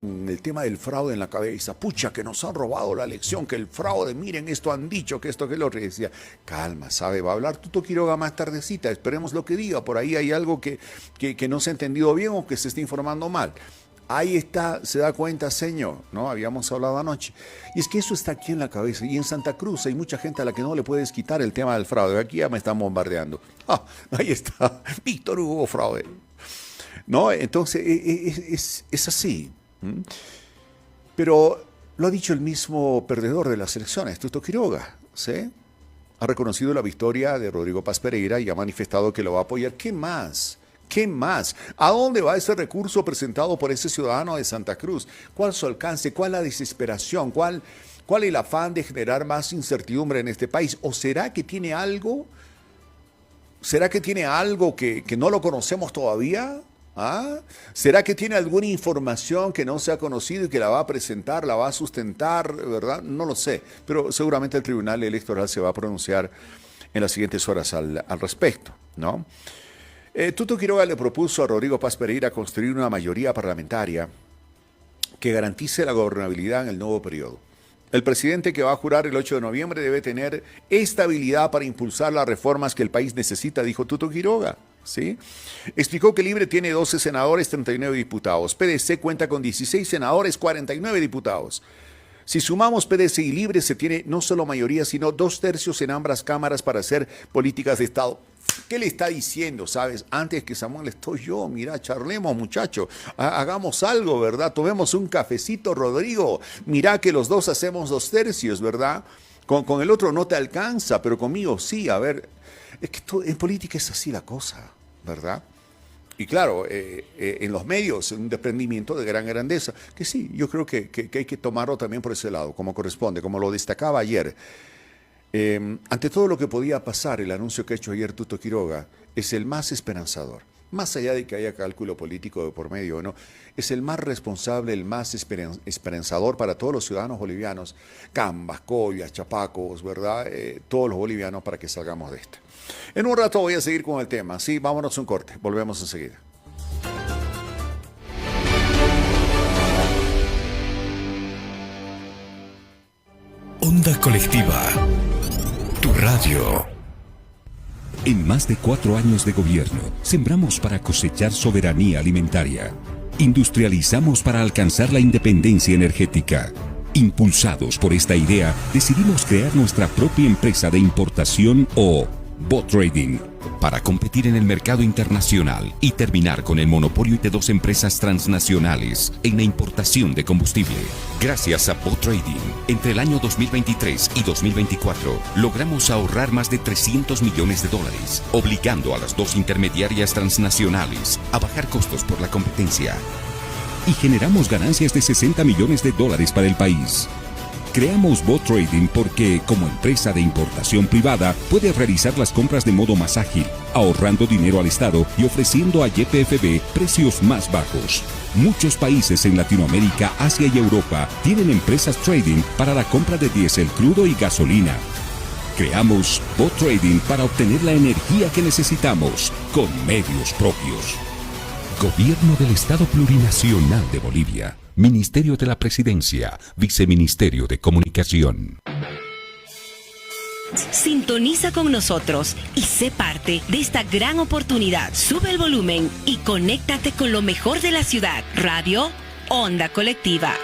el tema del fraude en la cabeza. Pucha, que nos han robado la elección, que el fraude, miren, esto han dicho, que esto, que lo otro. Y decía, calma, ¿sabe? Va a hablar Tuto Quiroga más tardecita, esperemos lo que diga. Por ahí hay algo que no se ha entendido bien o que se está informando mal. Ahí está, se da cuenta, señor, ¿no? Habíamos hablado anoche. Y es que eso está aquí en la cabeza. Y en Santa Cruz hay mucha gente a la que no le puedes quitar el tema del fraude. Aquí ya me están bombardeando. Ah, ahí está, Víctor Hugo Fraude. ¿No? Entonces, es así. ¿Mm? Pero lo ha dicho el mismo perdedor de las elecciones, Tuto Quiroga, ¿sí? Ha reconocido la victoria de Rodrigo Paz Pereira y ha manifestado que lo va a apoyar. ¿Qué más? ¿Qué más? ¿A dónde va ese recurso presentado por ese ciudadano de Santa Cruz? ¿Cuál su alcance? ¿Cuál la desesperación? ¿Cuál el afán de generar más incertidumbre en este país? ¿O será que tiene algo? ¿Será que tiene algo que no lo conocemos todavía? ¿Ah? ¿Será que tiene alguna información que no se ha conocido y que la va a presentar, la va a sustentar, verdad? No lo sé, pero seguramente el Tribunal Electoral se va a pronunciar en las siguientes horas al respecto, ¿no? Tuto Quiroga le propuso a Rodrigo Paz Pereira construir una mayoría parlamentaria que garantice la gobernabilidad en el nuevo periodo. El presidente que va a jurar el 8 de noviembre debe tener estabilidad para impulsar las reformas que el país necesita, dijo Tuto Quiroga. ¿Sí? Explicó que Libre tiene 12 senadores, 39 diputados. PDC cuenta con 16 senadores, 49 diputados. Si sumamos PDC y Libre, se tiene no solo mayoría, sino 2/3 en ambas cámaras para hacer políticas de Estado. ¿Qué le está diciendo, sabes? Antes que Samuel estoy yo, mira, charlemos, muchacho, hagamos algo, ¿verdad? Tomemos un cafecito, Rodrigo. Mira que los dos hacemos 2/3, ¿verdad? Con el otro no te alcanza, pero conmigo sí, a ver. Es que en política es así la cosa, ¿verdad? Y claro, en los medios, un desprendimiento de gran grandeza, que sí, yo creo que hay que tomarlo también por ese lado, como corresponde, como lo destacaba ayer. Ante todo lo que podía pasar, el anuncio que ha hecho ayer Tuto Quiroga es el más esperanzador. Más allá de que haya cálculo político de por medio o no, es el más responsable, el más esperanzador para todos los ciudadanos bolivianos, Cambas, Coyas, Chapacos, ¿verdad? Todos los bolivianos para que salgamos de esto. En un rato voy a seguir con el tema. Sí, vámonos a un corte. Volvemos enseguida. Onda Colectiva. Tu radio. En más de 4 años de gobierno, sembramos para cosechar soberanía alimentaria. Industrializamos para alcanzar la independencia energética. Impulsados por esta idea, decidimos crear nuestra propia empresa de importación o Bot Trading, para competir en el mercado internacional y terminar con el monopolio de 2 empresas transnacionales en la importación de combustible. Gracias a Bot Trading, entre el año 2023 y 2024, logramos ahorrar más de $300 millones, obligando a las 2 intermediarias transnacionales a bajar costos por la competencia. Y generamos ganancias de $60 millones para el país. Creamos Bot Trading porque, como empresa de importación privada, puede realizar las compras de modo más ágil, ahorrando dinero al Estado y ofreciendo a YPFB precios más bajos. Muchos países en Latinoamérica, Asia y Europa tienen empresas trading para la compra de diésel crudo y gasolina. Creamos Bot Trading para obtener la energía que necesitamos con medios propios. Gobierno del Estado Plurinacional de Bolivia. Ministerio de la Presidencia, Viceministerio de Comunicación. Sintoniza con nosotros y sé parte de esta gran oportunidad. Sube el volumen y conéctate con lo mejor de la ciudad. Radio Onda Colectiva.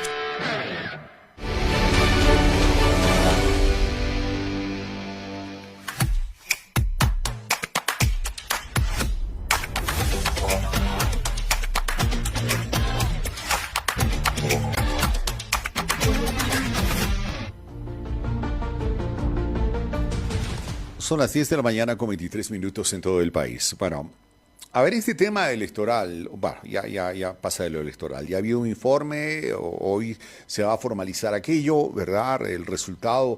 Son las 10 de la mañana con 23 minutos en todo el país. Bueno, a ver, este tema electoral, bueno, ya pasa de lo electoral. Ya ha habido un informe, hoy se va a formalizar aquello, ¿verdad? El resultado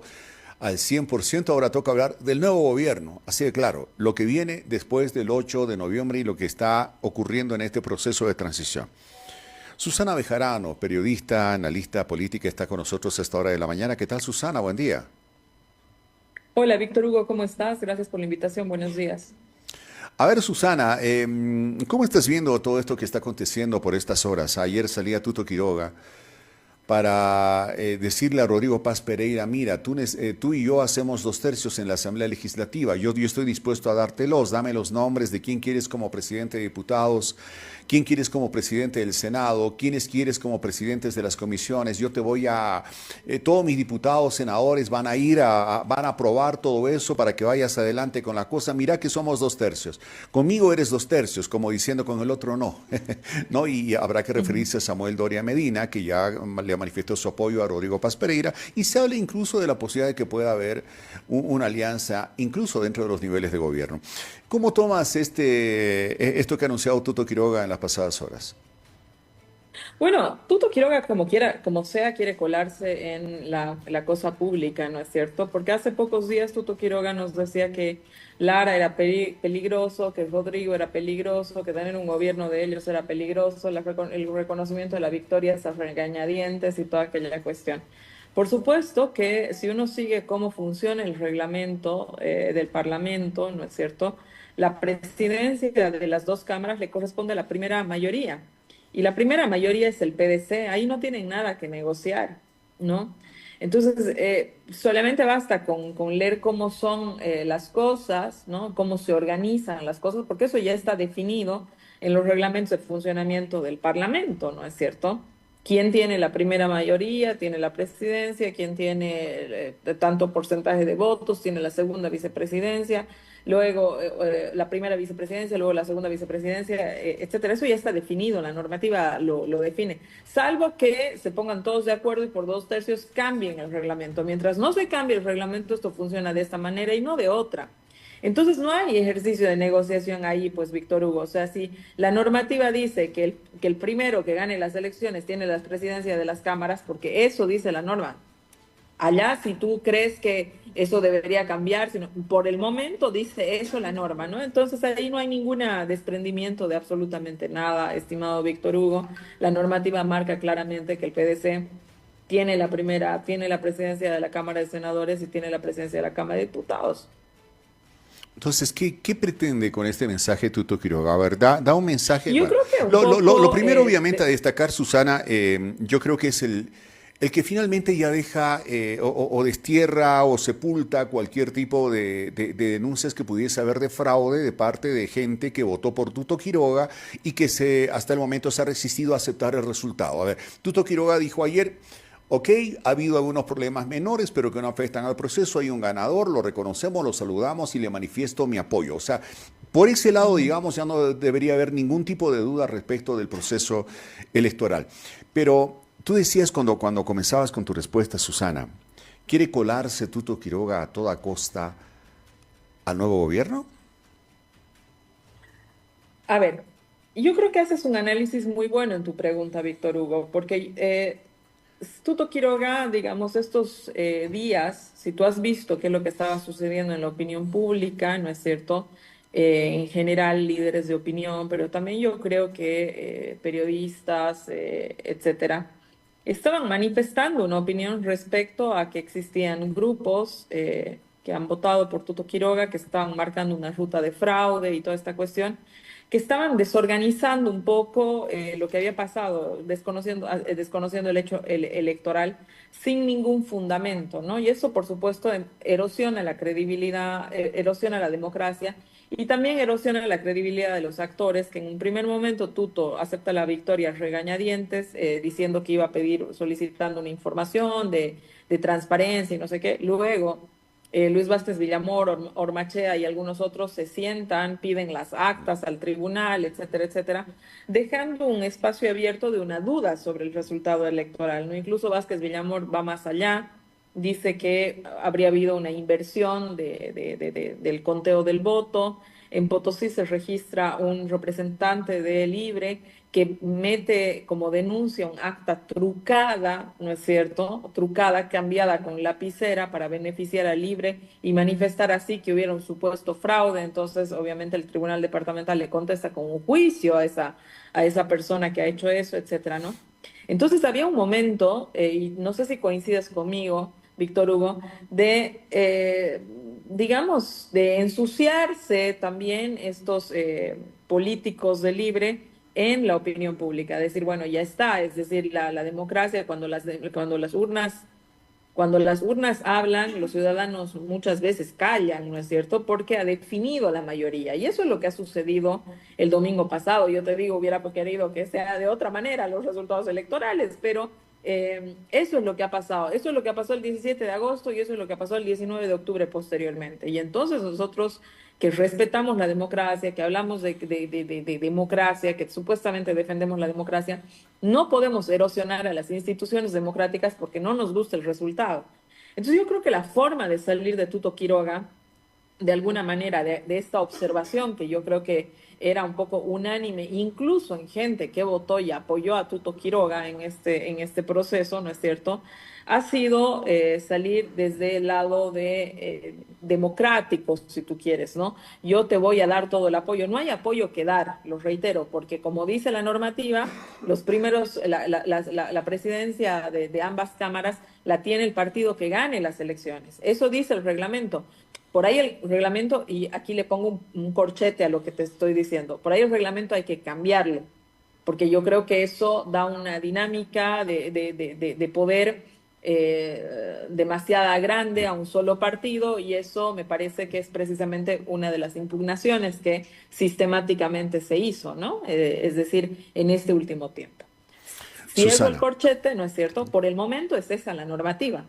al 100%. Ahora toca hablar del nuevo gobierno. Así de claro, lo que viene después del 8 de noviembre y lo que está ocurriendo en este proceso de transición. Susana Bejarano, periodista, analista política, está con nosotros a esta hora de la mañana. ¿Qué tal, Susana? Buen día. Hola, Víctor Hugo, ¿cómo estás? Gracias por la invitación. Buenos días. A ver, Susana, ¿cómo estás viendo todo esto que está aconteciendo por estas horas? Ayer salía Tuto Quiroga para decirle a Rodrigo Paz Pereira, mira, tú y yo hacemos 2/3 en la Asamblea Legislativa, yo estoy dispuesto a dártelos, dame los nombres de quién quieres como presidente de diputados, quién quieres como presidente del Senado, quiénes quieres como presidentes de las comisiones, yo te voy a, todos mis diputados, senadores van a ir van a aprobar todo eso para que vayas adelante con la cosa, mira que somos 2/3, conmigo eres 2/3, como diciendo con el otro no, ¿no? Y habrá que referirse a Samuel Doria Medina, que ya le manifestó su apoyo a Rodrigo Paz Pereira, y se habla incluso de la posibilidad de que pueda haber una alianza, incluso dentro de los niveles de gobierno. ¿Cómo tomas esto que ha anunciado Tuto Quiroga en las pasadas horas? Bueno, Tuto Quiroga, como quiera, como sea, quiere colarse en la cosa pública, ¿no es cierto? Porque hace pocos días Tuto Quiroga nos decía que Lara era peligroso, que Rodrigo era peligroso, que tener un gobierno de ellos era peligroso, el reconocimiento de la victoria, esas regañadientes y toda aquella cuestión. Por supuesto que si uno sigue cómo funciona el reglamento del Parlamento, ¿no es cierto? La presidencia de las dos cámaras le corresponde a la primera mayoría. Y la primera mayoría es el PDC, ahí no tienen nada que negociar, ¿no? Entonces, solamente basta con leer cómo son las cosas, ¿no? Cómo se organizan las cosas, porque eso ya está definido en los reglamentos de funcionamiento del Parlamento, ¿no es cierto? ¿Quién tiene la primera mayoría? Tiene la presidencia. ¿Quién tiene tanto porcentaje de votos? Tiene la segunda vicepresidencia. Luego la primera vicepresidencia, luego la segunda vicepresidencia, etcétera. Eso ya está definido, la normativa lo define. Salvo que se pongan todos de acuerdo y por 2/3 cambien el reglamento. Mientras no se cambie el reglamento, esto funciona de esta manera y no de otra. Entonces no hay ejercicio de negociación ahí, pues, Víctor Hugo. O sea, si la normativa dice que el primero que gane las elecciones tiene la presidencia de las cámaras, porque eso dice la norma. Allá, si tú crees que eso debería cambiar, sino por el momento dice eso la norma, ¿no? Entonces ahí no hay ningún desprendimiento de absolutamente nada, estimado Víctor Hugo. La normativa marca claramente que el PDC tiene la presidencia de la Cámara de Senadores y tiene la presidencia de la Cámara de Diputados. Entonces, ¿qué pretende con este mensaje Tuto Quiroga? A ver, da un mensaje. Yo Bueno, creo que lo primero, obviamente, a destacar, Susana, yo creo que es el que finalmente ya deja o destierra o sepulta cualquier tipo de denuncias que pudiese haber de fraude de parte de gente que votó por Tuto Quiroga y que hasta el momento se ha resistido a aceptar el resultado. A ver, Tuto Quiroga dijo ayer: ok, ha habido algunos problemas menores, pero que no afectan al proceso. Hay un ganador, lo reconocemos, lo saludamos y le manifiesto mi apoyo. O sea, por ese lado, digamos, ya no debería haber ningún tipo de duda respecto del proceso electoral. Pero tú decías cuando comenzabas con tu respuesta, Susana, ¿quiere colarse Tuto Quiroga a toda costa al nuevo gobierno? A ver, yo creo que haces un análisis muy bueno en tu pregunta, Víctor Hugo, porque Tuto Quiroga, digamos, estos días, si tú has visto qué es lo que estaba sucediendo en la opinión pública, ¿no es cierto? En general, líderes de opinión, pero también yo creo que periodistas, etcétera, estaban manifestando una opinión respecto a que existían grupos que han votado por Tuto Quiroga, que estaban marcando una ruta de fraude y toda esta cuestión, que estaban desorganizando un poco lo que había pasado, desconociendo el hecho electoral sin ningún fundamento, ¿no? Y eso, por supuesto, erosiona la credibilidad, erosiona la democracia y también erosiona la credibilidad de los actores, que en un primer momento Tuto acepta la victoria a regañadientes, diciendo que iba a pedir, solicitando una información de transparencia y no sé qué. Luego Luis Vázquez Villamor, Ormachea y algunos otros se sientan, piden las actas al tribunal, etcétera, etcétera, dejando un espacio abierto de una duda sobre el resultado electoral, ¿no? Incluso Vázquez Villamor va más allá, dice que habría habido una inversión del conteo del voto. En Potosí se registra un representante de Libre que mete como denuncia un acta trucada, ¿no es cierto? Trucada, cambiada con lapicera para beneficiar a Libre y manifestar así que hubiera un supuesto fraude. Entonces, obviamente, el Tribunal Departamental le contesta con un juicio a esa persona que ha hecho eso, etcétera, ¿no? Entonces, había un momento, y no sé si coincides conmigo, Víctor Hugo, de, digamos, de ensuciarse también estos políticos de Libre en la opinión pública. Decir, bueno, ya está, es decir, la democracia, cuando las urnas hablan, los ciudadanos muchas veces callan, ¿no es cierto? Porque ha definido la mayoría. Y eso es lo que ha sucedido el domingo pasado. Yo te digo, hubiera querido que sea de otra manera los resultados electorales, pero eso es lo que ha pasado. Eso es lo que ha pasado el 17 de agosto y eso es lo que ha pasado el 19 de octubre posteriormente. Y entonces nosotros que respetamos la democracia, que hablamos de democracia, que supuestamente defendemos la democracia, no podemos erosionar a las instituciones democráticas porque no nos gusta el resultado. Entonces yo creo que la forma de salir de Tuto Quiroga, de alguna manera, de esta observación que yo creo que era un poco unánime, incluso en gente que votó y apoyó a Tuto Quiroga en este proceso, ¿no es cierto?, ha sido salir desde el lado democrático, si tú quieres, ¿no? Yo te voy a dar todo el apoyo. No hay apoyo que dar, lo reitero, porque como dice la normativa, los primeros, la presidencia de ambas cámaras la tiene el partido que gane las elecciones. Eso dice el reglamento. Por ahí el reglamento, y aquí le pongo un corchete a lo que te estoy diciendo, por ahí el reglamento hay que cambiarlo, porque yo creo que eso da una dinámica de poder demasiada grande a un solo partido y eso me parece que es precisamente una de las impugnaciones que sistemáticamente se hizo, ¿no? Es decir, en este último tiempo. Si es el corchete, ¿no es cierto? Por el momento es esa la normativa.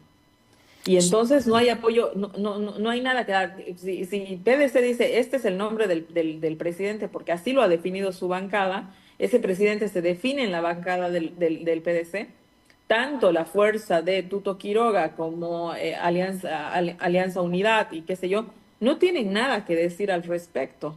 Y entonces no hay apoyo, no hay nada que dar. Si PDC dice, este es el nombre del presidente, porque así lo ha definido su bancada, ese presidente se define en la bancada del PDC, tanto la fuerza de Tuto Quiroga como Alianza Unidad y qué sé yo, no tienen nada que decir al respecto,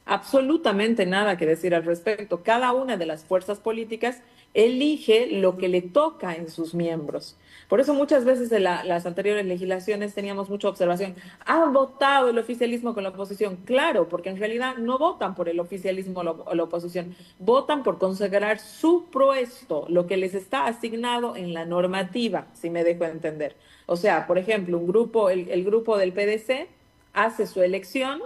absolutamente nada que decir al respecto. Cada una de las fuerzas políticas elige lo que le toca en sus miembros. Por eso muchas veces en las anteriores legislaciones teníamos mucha observación. ¿Han votado el oficialismo con la oposición? Claro, porque en realidad no votan por el oficialismo o la oposición, votan por consagrar su puesto, lo que les está asignado en la normativa, si me dejo entender. O sea, por ejemplo, el grupo del PDC hace su elección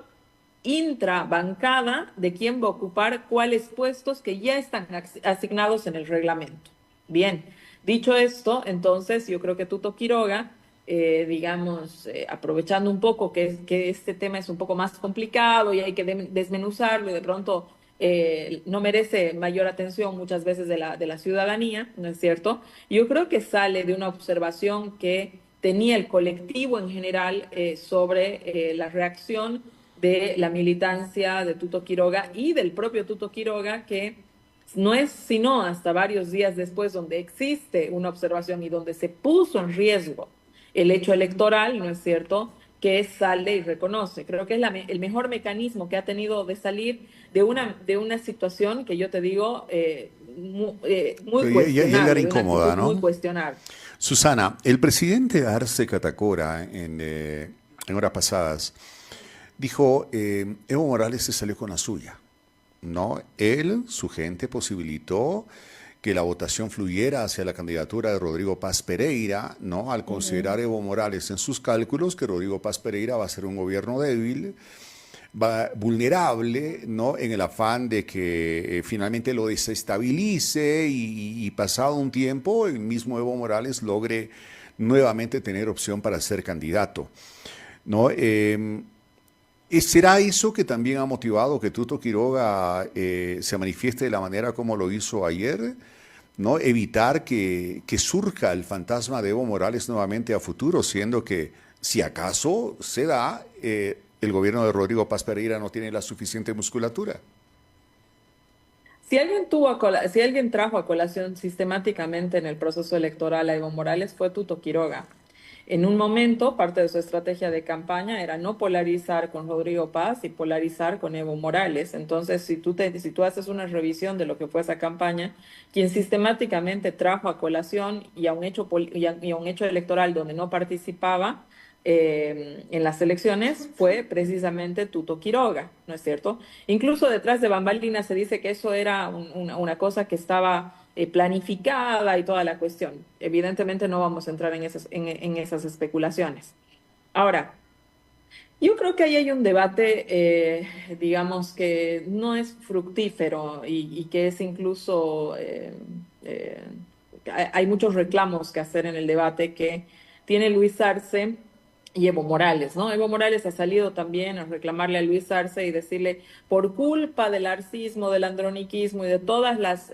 intrabancada de quién va a ocupar cuáles puestos que ya están asignados en el reglamento. Bien, dicho esto, entonces yo creo que Tuto Quiroga, aprovechando un poco que este tema es un poco más complicado y hay que desmenuzarlo y de pronto no merece mayor atención muchas veces de la ciudadanía, ¿no es cierto? Yo creo que sale de una observación que tenía el colectivo en general sobre la reacción de la militancia de Tuto Quiroga y del propio Tuto Quiroga, que no es sino hasta varios días después donde existe una observación y donde se puso en riesgo el hecho electoral, ¿no es cierto?, que sale y reconoce. Creo que es el mejor mecanismo que ha tenido de salir de una situación que yo te digo muy cuestionable. Era incómoda, ¿no? Muy cuestionable. Susana, el presidente Arce Catacora en horas pasadas dijo, Evo Morales se salió con la suya, ¿no? Él, su gente, posibilitó que la votación fluyera hacia la candidatura de Rodrigo Paz Pereira, ¿no? Al considerar Evo Morales en sus cálculos que Rodrigo Paz Pereira va a ser un gobierno débil, vulnerable, ¿no? En el afán de que finalmente lo desestabilice y pasado un tiempo el mismo Evo Morales logre nuevamente tener opción para ser candidato, ¿no? ¿Será eso que también ha motivado que Tuto Quiroga se manifieste de la manera como lo hizo ayer? ¿No? Evitar que surja el fantasma de Evo Morales nuevamente a futuro, siendo que si acaso se da, el gobierno de Rodrigo Paz Pereira no tiene la suficiente musculatura. Si alguien trajo a colación sistemáticamente en el proceso electoral a Evo Morales fue Tuto Quiroga. En un momento, parte de su estrategia de campaña era no polarizar con Rodrigo Paz y polarizar con Evo Morales. Entonces, si tú haces una revisión de lo que fue esa campaña, quien sistemáticamente trajo a colación y a un hecho electoral donde no participaba en las elecciones fue precisamente Tuto Quiroga, ¿no es cierto? Incluso detrás de bambalinas se dice que eso era una cosa que estaba planificada y toda la cuestión. Evidentemente no vamos a entrar en esas especulaciones. Ahora, yo creo que ahí hay un debate, digamos, que no es fructífero y que es incluso, eh, hay muchos reclamos que hacer en el debate que tiene Luis Arce y Evo Morales, ¿no? Evo Morales ha salido también a reclamarle a Luis Arce y decirle, por culpa del arcismo, del androniquismo y de todas las,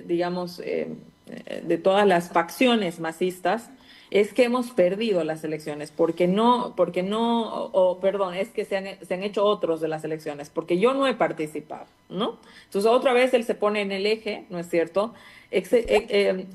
digamos, de todas las facciones masistas, es que hemos perdido las elecciones, perdón, es que se han hecho otros de las elecciones, porque yo no he participado, ¿no? Entonces, otra vez él se pone en el eje, ¿no es cierto?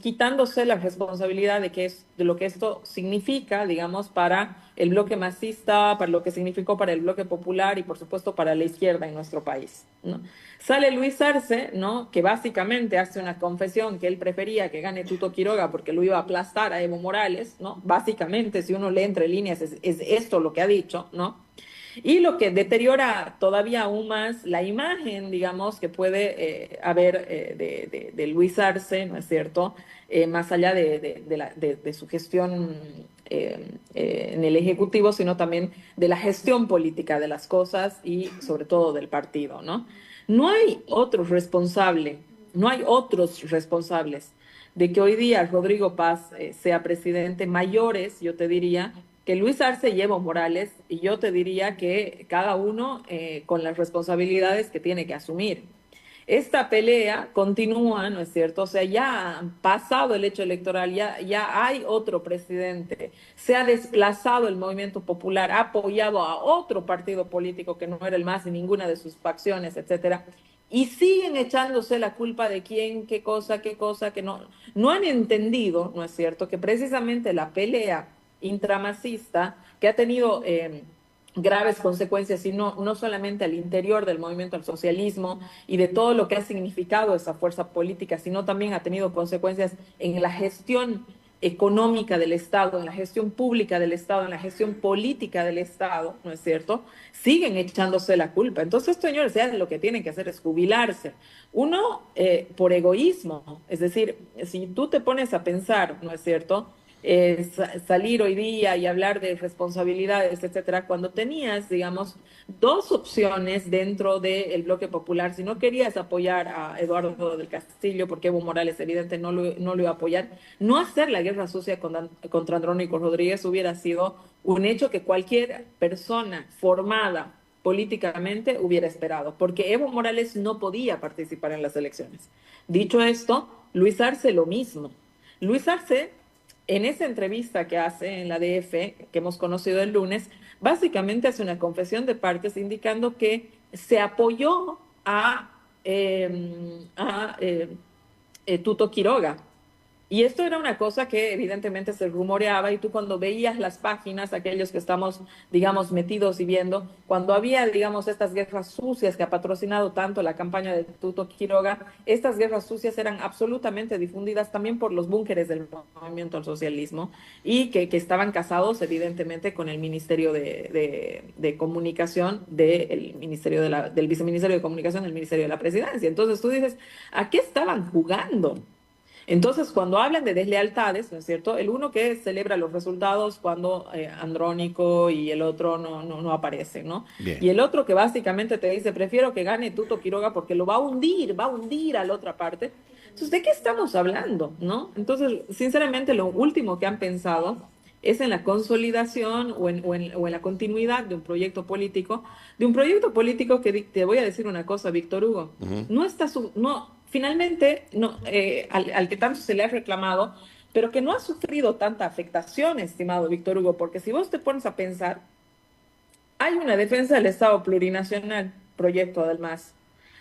Quitándose la responsabilidad de lo que esto significa, digamos, para el bloque masista, para lo que significó para el bloque popular y, por supuesto, para la izquierda en nuestro país, ¿no? Sale Luis Arce, ¿no? Que básicamente hace una confesión que él prefería que gane Tuto Quiroga porque lo iba a aplastar a Evo Morales, ¿no? Básicamente, si uno lee entre líneas, es esto lo que ha dicho, ¿no? Y lo que deteriora todavía aún más la imagen, digamos, que puede haber de Luis Arce, ¿no es cierto? Más allá de su gestión en el Ejecutivo, sino también de la gestión política de las cosas y sobre todo del partido, ¿no? No hay otro responsable, no hay otros responsables de que hoy día Rodrigo Paz sea presidente mayores, yo te diría, que Luis Arce y Evo Morales, y yo te diría que cada uno con las responsabilidades que tiene que asumir. Esta pelea continúa, ¿no es cierto? O sea, ya ha pasado el hecho electoral, ya hay otro presidente, se ha desplazado el movimiento popular, ha apoyado a otro partido político que no era el MAS y ninguna de sus facciones, etcétera, y siguen echándose la culpa de quién, qué cosa, que no han entendido, ¿no es cierto?, que precisamente la pelea intramacista que ha tenido graves consecuencias, y no solamente al interior del movimiento al socialismo y de todo lo que ha significado esa fuerza política, sino también ha tenido consecuencias en la gestión económica del Estado, en la gestión pública del Estado, en la gestión política del Estado, ¿no es cierto? Siguen echándose la culpa. Entonces, señores, ya lo que tienen que hacer es jubilarse. Uno, por egoísmo, es decir, si tú te pones a pensar, ¿no es cierto?, salir hoy día y hablar de responsabilidades, etcétera, cuando tenías, digamos, dos opciones dentro del bloque popular. Si no querías apoyar a Eduardo del Castillo, porque Evo Morales evidente no lo iba a apoyar, no hacer la guerra sucia contra Andrónico Rodríguez hubiera sido un hecho que cualquier persona formada políticamente hubiera esperado, porque Evo Morales no podía participar en las elecciones. Dicho esto, Luis Arce lo mismo. Luis Arce, en esa entrevista que hace en la DF, que hemos conocido el lunes, básicamente hace una confesión de partes indicando que se apoyó a Tuto Quiroga. Y esto era una cosa que evidentemente se rumoreaba, y tú cuando veías las páginas, aquellos que estamos, digamos, metidos y viendo, cuando había, digamos, estas guerras sucias que ha patrocinado tanto la campaña de Tuto Quiroga, estas guerras sucias eran absolutamente difundidas también por los búnkeres del movimiento al socialismo, y que estaban casados evidentemente con el Ministerio de Comunicación, del Viceministerio de Comunicación del Ministerio de la Presidencia. Entonces tú dices, ¿a qué estaban jugando? Entonces, cuando hablan de deslealtades, ¿no es cierto?, el uno que celebra los resultados cuando Andrónico y el otro no aparecen, ¿no? Bien. Y el otro que básicamente te dice, prefiero que gane Tuto Quiroga porque lo va a hundir a la otra parte. Entonces, ¿de qué estamos hablando, no? Entonces, sinceramente, lo último que han pensado es en la consolidación o en la continuidad de un proyecto político, que te voy a decir una cosa, Víctor Hugo, finalmente, al que tanto se le ha reclamado, pero que no ha sufrido tanta afectación, estimado Víctor Hugo, porque si vos te pones a pensar, hay una defensa del Estado plurinacional, proyecto del MAS.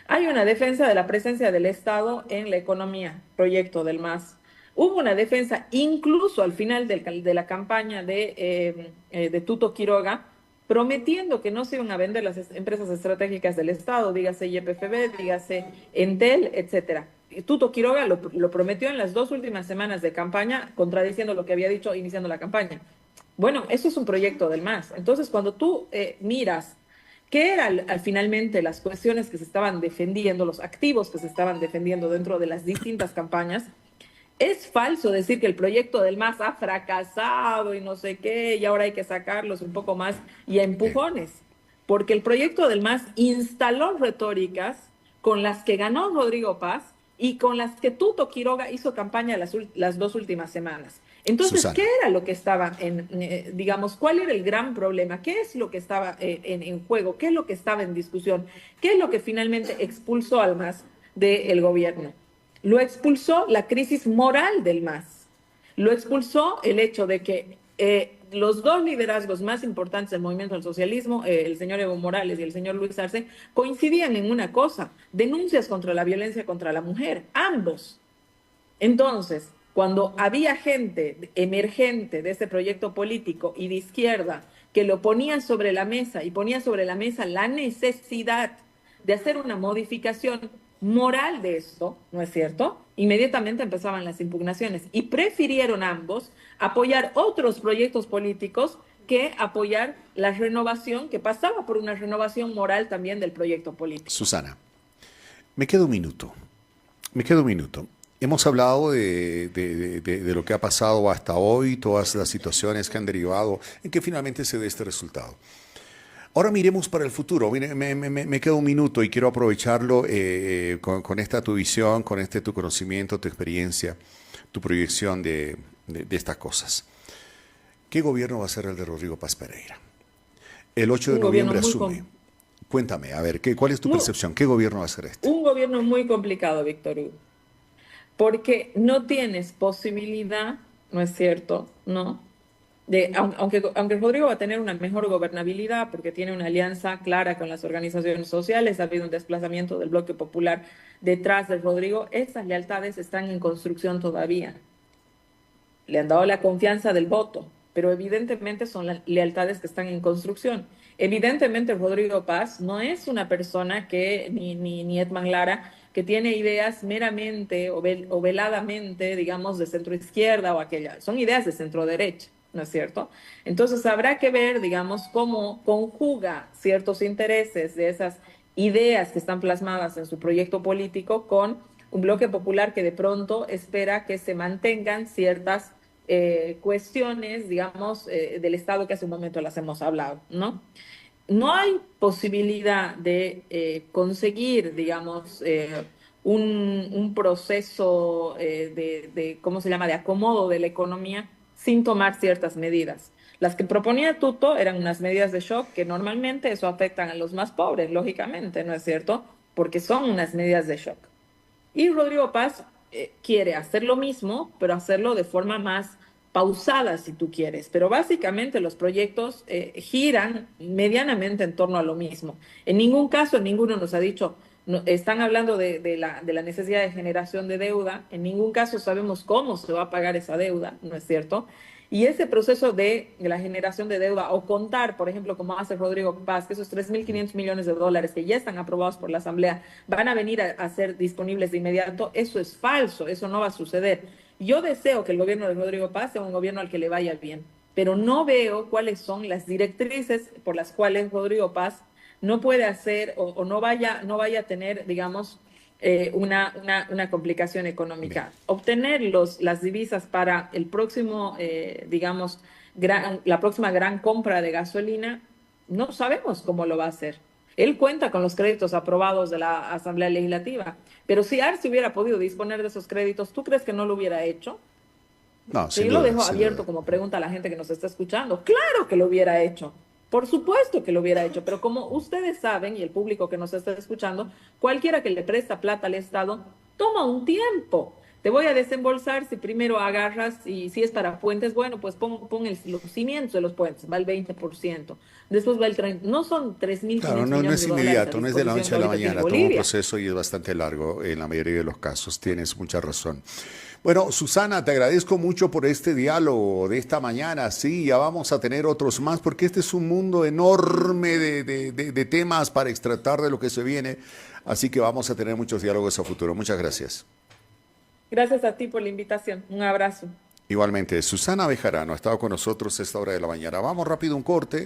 Hay una defensa de la presencia del Estado en la economía, proyecto del MAS. Hubo una defensa incluso al final de la campaña de Tuto Quiroga, prometiendo que no se iban a vender las empresas estratégicas del Estado, dígase YPFB, dígase Entel, etcétera. Tuto Quiroga lo prometió en las 2 últimas semanas de campaña, contradiciendo lo que había dicho iniciando la campaña. Bueno, eso es un proyecto del MAS. Entonces, cuando tú miras qué eran finalmente las cuestiones que se estaban defendiendo, los activos que se estaban defendiendo dentro de las distintas campañas. Es falso decir que el proyecto del MAS ha fracasado y no sé qué, y ahora hay que sacarlos un poco más y a empujones, porque el proyecto del MAS instaló retóricas con las que ganó Rodrigo Paz y con las que Tuto Quiroga hizo campaña las 2 últimas semanas. Entonces, Susana. ¿qué era lo que estaba digamos, cuál era el gran problema? ¿Qué es lo que estaba en juego? ¿Qué es lo que estaba en discusión? ¿Qué es lo que finalmente expulsó al MAS del gobierno? Lo expulsó la crisis moral del MAS. Lo expulsó el hecho de que los 2 liderazgos más importantes del movimiento del socialismo, el señor Evo Morales y el señor Luis Arce, coincidían en una cosa: denuncias contra la violencia contra la mujer, ambos. Entonces, cuando había gente emergente de ese proyecto político y de izquierda que lo ponía sobre la mesa y ponía sobre la mesa la necesidad de hacer una modificación moral de esto, ¿no es cierto? Inmediatamente empezaban las impugnaciones y prefirieron ambos apoyar otros proyectos políticos que apoyar la renovación, que pasaba por una renovación moral también del proyecto político. Susana, me queda un minuto. Hemos hablado de lo que ha pasado hasta hoy, todas las situaciones que han derivado en que finalmente se dé este resultado. Ahora miremos para el futuro. Mire, me queda un minuto y quiero aprovecharlo con esta tu visión, con este tu conocimiento, tu experiencia, tu proyección de estas cosas. ¿Qué gobierno va a ser el de Rodrigo Paz Pereira? El 8 de noviembre asume. Cuéntame, a ver, ¿cuál es tu percepción? ¿Qué gobierno va a ser este? Un gobierno muy complicado, Víctor Hugo, porque no tienes posibilidad, ¿no es cierto?, ¿no?, aunque Rodrigo va a tener una mejor gobernabilidad porque tiene una alianza clara con las organizaciones sociales, ha habido un desplazamiento del bloque popular detrás de Rodrigo, esas lealtades están en construcción todavía. Le han dado la confianza del voto, pero evidentemente son las lealtades que están en construcción. Evidentemente Rodrigo Paz no es una persona que, ni Edman Lara, que tiene ideas meramente o veladamente, digamos, de centro izquierda o aquella. Son ideas de centro derecha, ¿no es cierto? Entonces habrá que ver, digamos, cómo conjuga ciertos intereses de esas ideas que están plasmadas en su proyecto político con un bloque popular que de pronto espera que se mantengan ciertas cuestiones, digamos, del Estado que hace un momento las hemos hablado, ¿no? No hay posibilidad de conseguir, digamos, un proceso ¿cómo se llama?, de acomodo de la economía sin tomar ciertas medidas. Las que proponía Tuto eran unas medidas de shock que normalmente eso afectan a los más pobres, lógicamente, ¿no es cierto? Porque son unas medidas de shock. Y Rodrigo Paz quiere hacer lo mismo, pero hacerlo de forma más pausada, si tú quieres. Pero básicamente los proyectos giran medianamente en torno a lo mismo. En ningún caso, ninguno nos ha dicho, no, están hablando de la necesidad de generación de deuda, en ningún caso sabemos cómo se va a pagar esa deuda, ¿no es cierto? Y ese proceso de la generación de deuda o contar, por ejemplo, como hace Rodrigo Paz, que esos 3.500 millones de dólares que ya están aprobados por la Asamblea van a venir a ser disponibles de inmediato, eso es falso, eso no va a suceder. Yo deseo que el gobierno de Rodrigo Paz sea un gobierno al que le vaya bien, pero no veo cuáles son las directrices por las cuales Rodrigo Paz no puede hacer o no vaya a tener, digamos, una complicación económica. Bien. Obtener las divisas para el próximo, digamos, la próxima gran compra de gasolina, no sabemos cómo lo va a hacer. Él cuenta con los créditos aprobados de la Asamblea Legislativa, pero si Arce hubiera podido disponer de esos créditos, ¿tú crees que no lo hubiera hecho? No, sí, yo lo dejo abierto como pregunta a la gente que nos está escuchando. Claro que lo hubiera hecho. Por supuesto que lo hubiera hecho, pero como ustedes saben, y el público que nos está escuchando, cualquiera que le presta plata al Estado, toma un tiempo. Te voy a desembolsar si primero agarras, y si es para puentes, bueno, pues pon los cimientos de los puentes, va el 20%. Después va el 30%. No son 3.500 claro, no es inmediato, no es de la noche a la mañana, toma un proceso y es bastante largo en la mayoría de los casos. Tienes mucha razón. Bueno, Susana, te agradezco mucho por este diálogo de esta mañana. Sí, ya vamos a tener otros más, porque este es un mundo enorme de temas para extratar de lo que se viene. Así que vamos a tener muchos diálogos a futuro. Muchas gracias. Gracias a ti por la invitación. Un abrazo. Igualmente, Susana Bejarano ha estado con nosotros a esta hora de la mañana. Vamos rápido un corte.